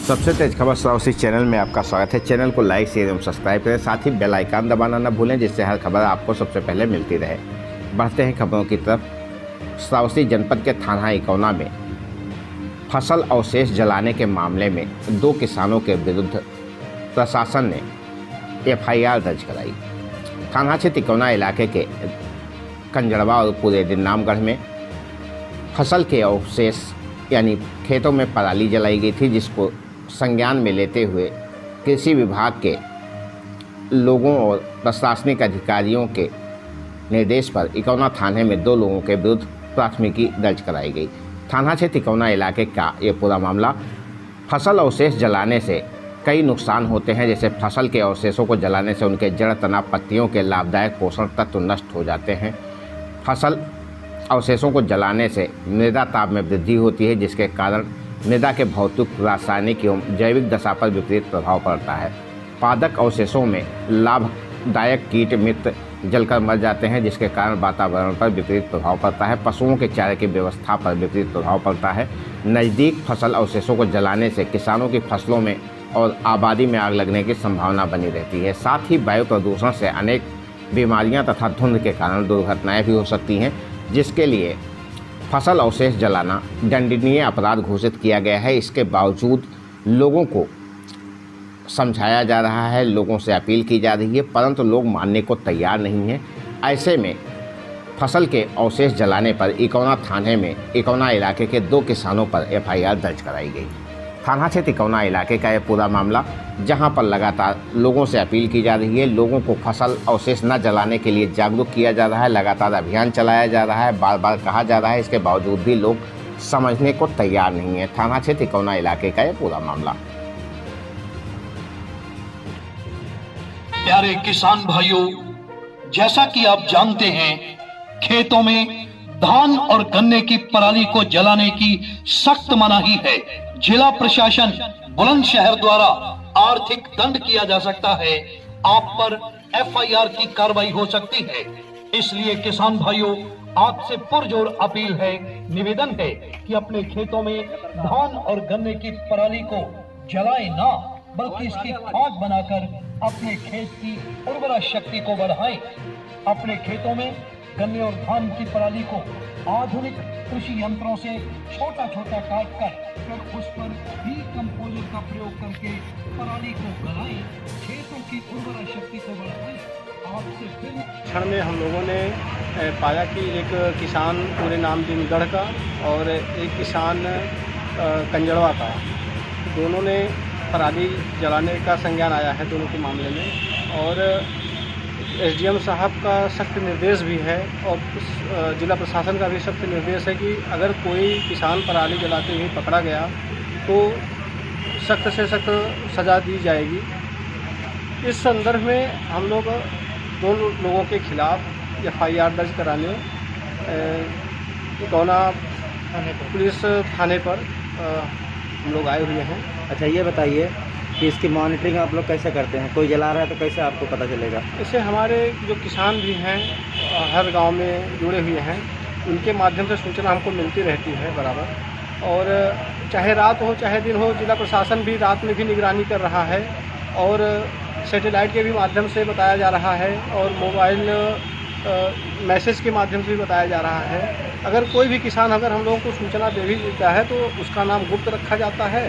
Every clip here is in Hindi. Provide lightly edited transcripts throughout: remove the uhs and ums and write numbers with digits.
सबसे तेज खबर श्रावसी चैनल में आपका स्वागत है। चैनल को लाइक शेयर एवं सब्सक्राइब करें, साथ ही बेल आइकन दबाना न भूलें, जिससे हर खबर आपको सबसे पहले मिलती रहे। बढ़ते हैं खबरों की तरफ। श्रावसी जनपद के थाना इकौना में फसल अवशेष जलाने के मामले में 2 किसानों के विरुद्ध प्रशासन ने FIR दर्ज कराई। थाना क्षेत्र इकौना इलाके के कंजड़वा और पूरे दिन्नामगढ़ में फसल के अवशेष यानी खेतों में पराली जलाई गई थी, जिसको संज्ञान में लेते हुए कृषि विभाग के लोगों और प्रशासनिक अधिकारियों के निर्देश पर इकौना थाने में 2 लोगों के विरुद्ध प्राथमिकी दर्ज कराई गई। थाना क्षेत्र इकौना इलाके का ये पूरा मामला, फसल अवशेष जलाने से कई नुकसान होते हैं। जैसे फसल के अवशेषों को जलाने से उनके जड़, तना, पत्तियों के लाभदायक पोषण तत्व नष्ट हो जाते हैं। फसल अवशेषों को जलाने से मृदा ताप में वृद्धि होती है, जिसके कारण मृदा के भौतिक, रासायनिक एवं जैविक दशा पर विपरीत प्रभाव पड़ता है। पादप अवशेषों में लाभदायक कीट मित्र जलकर मर जाते हैं, जिसके कारण वातावरण पर विपरीत प्रभाव पड़ता है। पशुओं के चारे की व्यवस्था पर विपरीत प्रभाव पड़ता है। नज़दीक फसल अवशेषों को जलाने से किसानों की फसलों में और आबादी में आग लगने की संभावना बनी रहती है। साथ ही वायु प्रदूषण से अनेक बीमारियां तथा धुंध के कारण दुर्घटनाएं भी हो सकती हैं, जिसके लिए फसल अवशेष जलाना दंडनीय अपराध घोषित किया गया है। इसके बावजूद लोगों को समझाया जा रहा है, लोगों से अपील की जा रही है, परंतु लोग मानने को तैयार नहीं हैं। ऐसे में फसल के अवशेष जलाने पर इकौना थाने में इकौना इलाके के 2 किसानों पर FIR दर्ज कराई गई। थाना क्षेत्र इकौना इलाके का यह पूरा मामला, जहां पर लगातार लोगों से अपील की जा रही है, लोगों को फसल अवशेष न जलाने के लिए जागरूक किया जा रहा है, लगातार अभियान चलाया जा रहा है, बार बार कहा जा रहा है, इसके बावजूद भी लोग समझने को तैयार नहीं है। थाना क्षेत्र इकौना इलाके का यह पूरा मामला। प्यारे किसान भाइयों, जैसा कि आप जानते हैं, खेतों में धान और गन्ने की पराली को जलाने की सख्त मनाही है। जिला प्रशासन बुलंदशहर द्वारा आर्थिक दंड किया जा सकता है, आप पर FIR की कार्रवाई हो सकती है। इसलिए किसान भाइयों, आपसे पुरजोर अपील है, निवेदन है कि अपने खेतों में धान और गन्ने की पराली को जलाएं ना, बल्कि इसकी खाद बनाकर अपने खेत की उर्वरा शक्ति को बढ़ाएं। अपने खेतों में गन्ने और धान की पराली को आधुनिक कृषि यंत्रों से छोटा छोटा काटकर फिर उस पर डीकंपोजर का प्रयोग करके पराली को गलाएं, खेतों की उर्वरा शक्ति को बढ़ाएं। आपसे फिर क्षण में हम लोगों ने पाया कि एक किसान पूरे नामदीनगढ़ का और एक किसान कंजड़वा का, दोनों ने पराली जलाने का संज्ञान आया है दोनों के मामले में। और SDM साहब का सख्त निर्देश भी है और जिला प्रशासन का भी सख्त निर्देश है कि अगर कोई किसान पराली जलाते हुए पकड़ा गया तो सख्त से सख्त सज़ा दी जाएगी। इस संदर्भ में हम लोग 2 लोगों के खिलाफ FIR दर्ज कराने इकौना पुलिस थाने पर हम लोग आए हुए हैं। अच्छा, ये बताइए कि इसकी मॉनिटरिंग आप लोग कैसे करते हैं? कोई जला रहा है तो कैसे आपको पता चलेगा? इससे हमारे जो किसान भी हैं हर गांव में जुड़े हुए हैं, उनके माध्यम से सूचना हमको मिलती रहती है बराबर। और चाहे रात हो चाहे दिन हो, जिला प्रशासन भी रात में भी निगरानी कर रहा है और सैटेलाइट के भी माध्यम से बताया जा रहा है और मोबाइल मैसेज के माध्यम से भी बताया जा रहा है। अगर कोई भी किसान अगर हम लोगों को सूचना दे भी देता है तो उसका नाम गुप्त रखा जाता है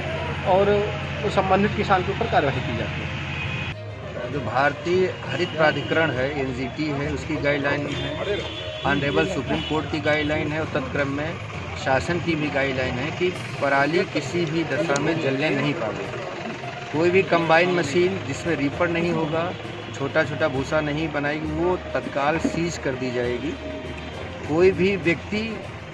और तो संबंधित किसान के ऊपर कार्रवाई की जाती है। जो भारतीय हरित प्राधिकरण है, NGT है, उसकी गाइडलाइन है, ऑनरेबल सुप्रीम कोर्ट की गाइडलाइन है और तत्क्रम में शासन की भी गाइडलाइन है कि पराली किसी भी दशा में जलने नहीं पाएगी। कोई भी कंबाइन मशीन जिसमें रीपर नहीं होगा, छोटा छोटा भूसा नहीं बनाएगी, वो तत्काल सीज कर दी जाएगी। कोई भी व्यक्ति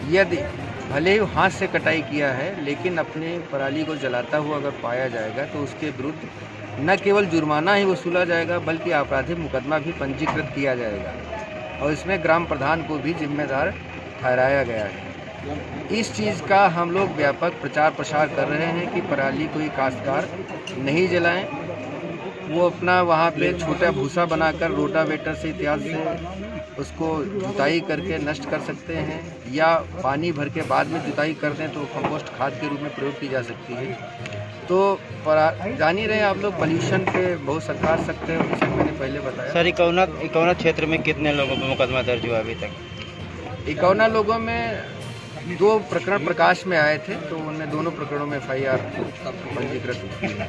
यदि भले ही हाथ से कटाई किया है लेकिन अपने पराली को जलाता हुआ अगर पाया जाएगा तो उसके विरुद्ध न केवल जुर्माना ही वसूला जाएगा बल्कि आपराधिक मुकदमा भी पंजीकृत किया जाएगा और इसमें ग्राम प्रधान को भी जिम्मेदार ठहराया गया है। इस चीज़ का हम लोग व्यापक प्रचार प्रसार कर रहे हैं कि पराली कोई काश्तकार नहीं जलाएं, वो अपना वहाँ पे छोटा भूसा बनाकर रोटावेटर से इत्यादि से उसको जुताई करके नष्ट कर सकते हैं, या पानी भर के बाद में जुताई कर दें तो कंपोस्ट खाद के रूप में प्रयोग की जा सकती है। तो जान ही रहे हैं आप लोग, पोल्यूशन पे बहुत सरकार सख्त है, जैसे मैंने पहले बताया। सर इकौना क्षेत्र में कितने लोगों पर मुकदमा दर्ज हुआ अभी तक? इकौना लोगों में 2 प्रकरण प्रकाश में आए थे, तो उनमें दोनों प्रकरणों में FIR पंजीकृत हुई है।